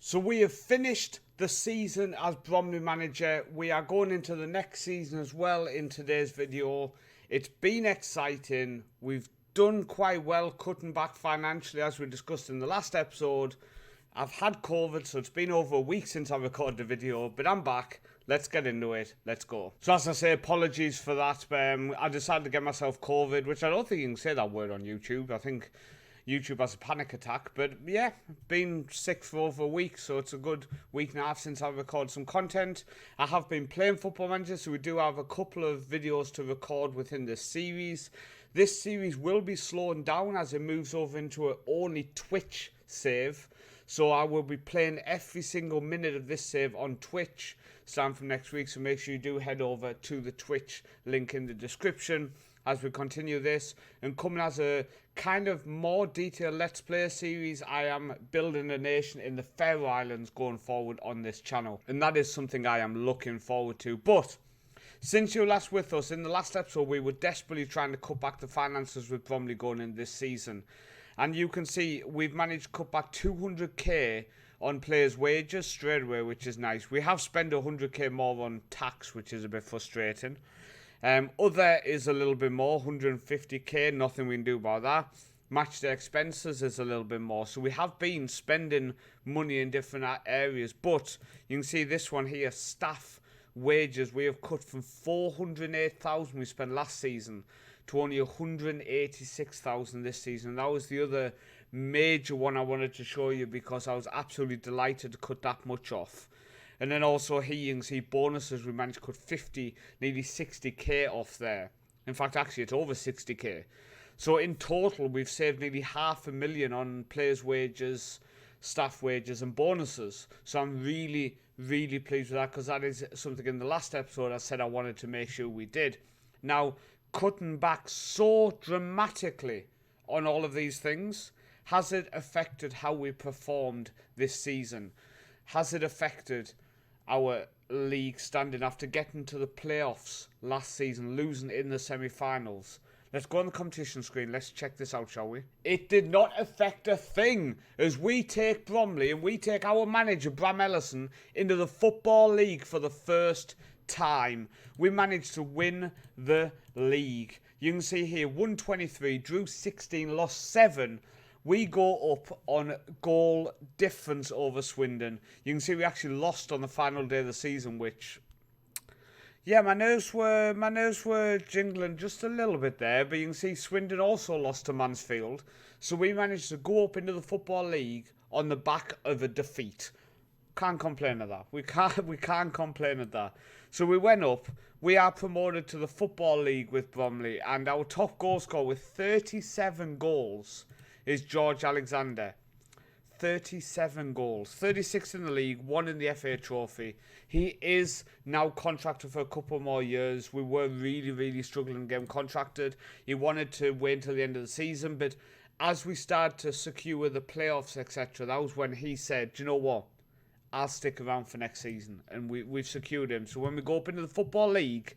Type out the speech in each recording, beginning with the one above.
So we have finished the season as Bromley manager. We are going into the next season as well in today's video. It's been exciting. We've done quite well cutting back financially as we discussed in the last episode. I've had COVID, so it's been over a week since I recorded the video, but I'm back. Let's get into it. Let's go. So as I say, apologies for that. I decided to get myself COVID, which I don't think you can say that word on YouTube. I think YouTube has a panic attack, but yeah, been sick for over a week, so it's a good week and a half since I recorded some content. I have been playing Football Manager, so we do have a couple of videos to record within this series. This series will be slowing down as it moves over into an only Twitch save, so I will be playing every single minute of this save on Twitch starting from next week, so make sure you do head over to the Twitch link in the description as we continue this. And coming as a kind of more detailed Let's Play series, I am building a nation in the Faroe Islands going forward on this channel, and that is something I am looking forward to. But since you were last with us, in the last episode we were desperately trying to cut back the finances with Bromley going in this season, and you can see we've managed to cut back 200k on players' wages straight away, which is nice. We have spent 100k more on tax, which is a bit frustrating. Other is a little bit more, 150k, nothing we can do about that. Match the expenses is a little bit more. So we have been spending money in different areas, but you can see this one here, staff wages, we have cut from 408,000 we spent last season to only 186,000 this season. That was the other major one I wanted to show you because I was absolutely delighted to cut that much off. And then also here you can see bonuses, we managed to cut 50, nearly 60k off there. In fact, actually it's over 60k. So in total, we've saved nearly $500,000 on players' wages, staff wages and bonuses. So I'm really, really pleased with that because that is something in the last episode I said I wanted to make sure we did. Now, cutting back so dramatically on all of these things, has it affected how we performed this season? Has it affected our league standing after getting to the playoffs last season, losing in the semi-finals? Let's go on the competition screen. Let's check this out, shall we? It did not affect a thing as we take Bromley and we take our manager, Bram Ellison, into the Football League for the first time. We managed to win the league. You can see here, 123, drew 16, lost 7. We go up on goal difference over Swindon. You can see we actually lost on the final day of the season, which, yeah, my nerves were jingling just a little bit there. But you can see Swindon also lost to Mansfield. So we managed to go up into the Football League on the back of a defeat. Can't complain at that. We can't complain at that. So we went up. We are promoted to the Football League with Bromley, and our top goal scorer with 37 goals is George Alexander. 37 goals. 36 in the league, 1 in the FA Trophy. He is now contracted for a couple more years. We were really, really struggling to get him contracted. He wanted to wait until the end of the season, but as we started to secure the playoffs, etc., that was when he said, do you know what? I'll stick around for next season. And we've secured him. So when we go up into the Football League,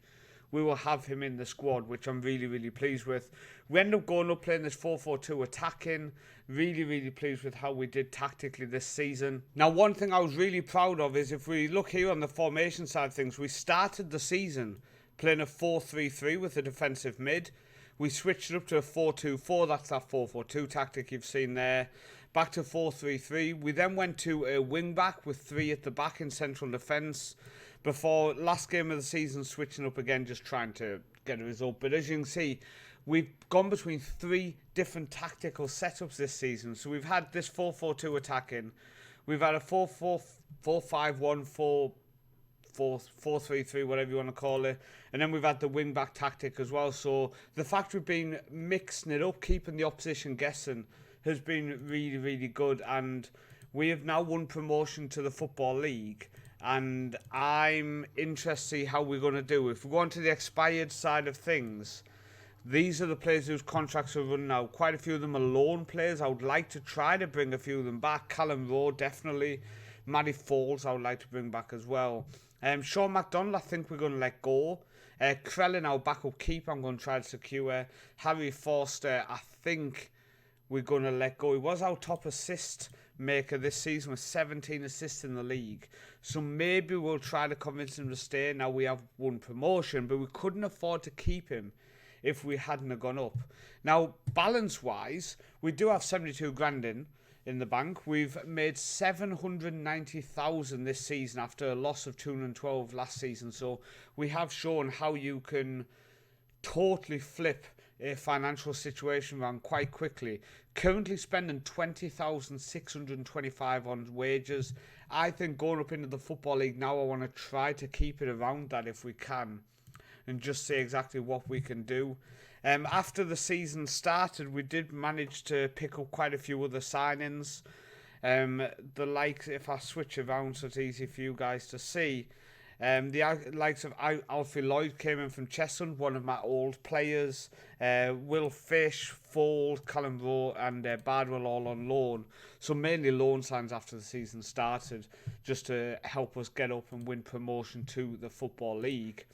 we will have him in the squad, which I'm really, really pleased with. We end up going up playing this 4-4-2 attacking. Really, really pleased with how we did tactically this season. Now, one thing I was really proud of is if we look here on the formation side of things, we started the season playing a 4-3-3 with a defensive mid. We switched it up to a 4-2-4. That's that 4-4-2 tactic you've seen there. Back to 4-3-3. We then went to a wing back with 3 at the back in central defence. Before last game of the season, switching up again, just trying to get a result. But as you can see, we've gone between 3 different tactical setups this season. So we've had this 4-4-2 attacking. We've had a 4-4-5-1, 4-3-3, whatever you want to call it. And then we've had the wing-back tactic as well. So the fact we've been mixing it up, keeping the opposition guessing, has been really, really good. And we have now won promotion to the Football League. And I'm interested to see how we're going to do. If we go on to the expired side of things, these are the players whose contracts are running out. Quite a few of them are loan players. I would like to try to bring a few of them back. Callum Rowe, definitely. Matty Falls, I would like to bring back as well. Sean McDonald, I think we're going to let go. Krellin, our backup keeper, I'm going to try to secure. Harry Forster, I think we're going to let go. He was our top assist maker this season with 17 assists in the league. So maybe we'll try to convince him to stay. Now we have won promotion, but we couldn't afford to keep him if we hadn't have gone up. Now, balance-wise, we do have 72 grand in the bank. We've made 790,000 this season after a loss of 212 last season. So we have shown how you can totally flip a financial situation around quite quickly. Currently spending 20,625 on wages. I think going up into the Football League now, I want to try to keep it around that if we can, and just see exactly what we can do. After the season started, we did manage to pick up quite a few other signings. The likes, if I switch around so it's easy for you guys to see, the likes of Alfie Lloyd came in from Cheshunt, one of my old players. Will Fish, Fold, Callum Rowe and Bardwell all on loan. So mainly loan signs after the season started, just to help us get up and win promotion to the Football League.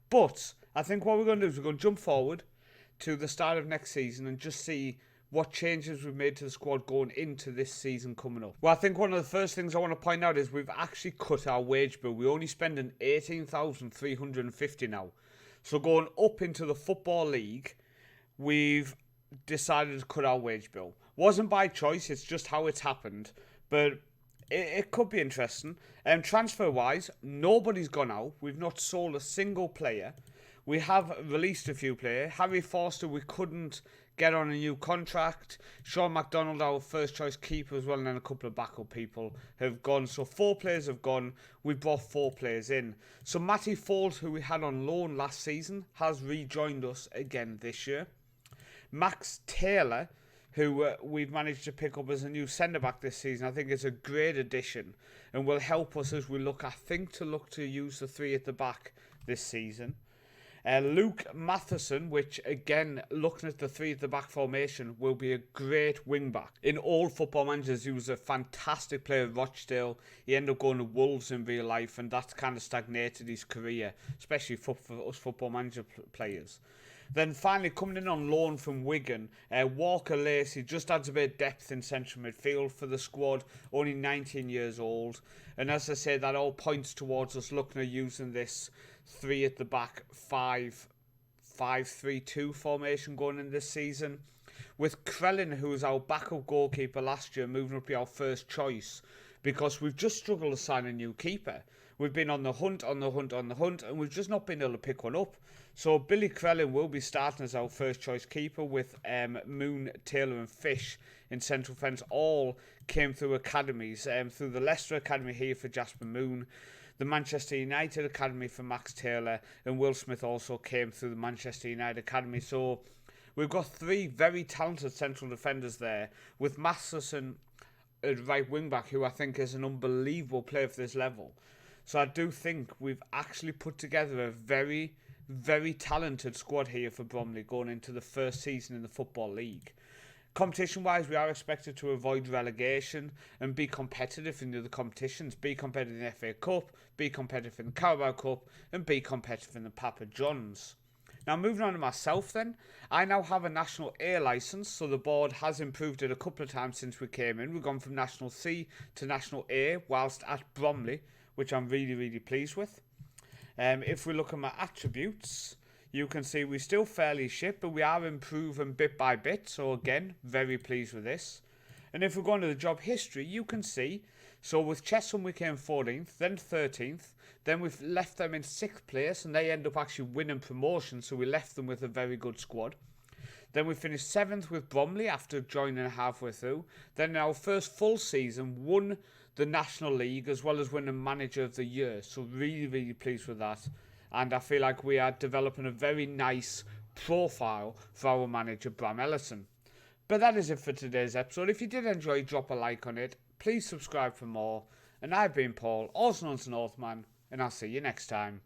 But I think what we're going to do is we're going to jump forward to the start of next season and just see what changes we've made to the squad going into this season coming up. Well, I think one of the first things I want to point out is we've actually cut our wage bill. We're only spending 18,350 now. So going up into the Football League, we've decided to cut our wage bill. Wasn't by choice, it's just how it's happened. But it could be interesting. Transfer-wise, nobody's gone out. We've not sold a single player. We have released a few players. Harry Forster, we couldn't get on a new contract. Sean McDonald, our first choice keeper as well, and then a couple of backup people have gone. So 4 players have gone. We brought 4 players in. So Matty Fold, who we had on loan last season, has rejoined us again this year. Max Taylor, who we've managed to pick up as a new centre-back this season. I think it's a great addition and will help us as we look to use the 3 at the back this season. Luke Matheson, which again, looking at the 3 at the back formation, will be a great wing-back. In all Football Managers, he was a fantastic player at Rochdale. He ended up going to Wolves in real life, and that's kind of stagnated his career, especially for us Football Manager players. Then finally, coming in on loan from Wigan, Walker Lacey just adds a bit of depth in central midfield for the squad, only 19 years old. And as I say, that all points towards us looking at using this 3 at the back, 5-5-3-2 formation going in this season. With Krellin, who was our backup goalkeeper last year, moving up to be our first choice, because we've just struggled to sign a new keeper. We've been on the hunt, and we've just not been able to pick one up. So Billy Krellin will be starting as our first choice keeper, with Moon, Taylor and Fish in central defence. All came through academies, through the Leicester Academy here for Jasper Moon, the Manchester United Academy for Max Taylor, and Will Smith also came through the Manchester United Academy. So we've got 3 very talented central defenders there, with Masterson at right wing back, who I think is an unbelievable player for this level. So I do think we've actually put together a very, very talented squad here for Bromley going into the first season in the Football League. Competition-wise, we are expected to avoid relegation and be competitive in the other competitions. Be competitive in the FA Cup, be competitive in the Carabao Cup, and be competitive in the Papa John's. Now, moving on to myself then, I now have a National A licence, so the board has improved it a couple of times since we came in. We've gone from National C to National A whilst at Bromley, which I'm really, really pleased with. If we look at my attributes, you can see we're still fairly shit, but we are improving bit by bit. So again, very pleased with this. And if we go into the job history, you can see, so with Cheshunt we came 14th, then 13th, then we've left them in 6th place, and they end up actually winning promotion, so we left them with a very good squad. Then we finished 7th with Bromley after joining halfway through. Then in our first full season, won the National League as well as winning Manager of the Year. So really, really pleased with that. And I feel like we are developing a very nice profile for our manager, Bram Ellison. But that is it for today's episode. If you did enjoy, drop a like on it. Please subscribe for more. And I've been Paul, also known as Northman, and I'll see you next time.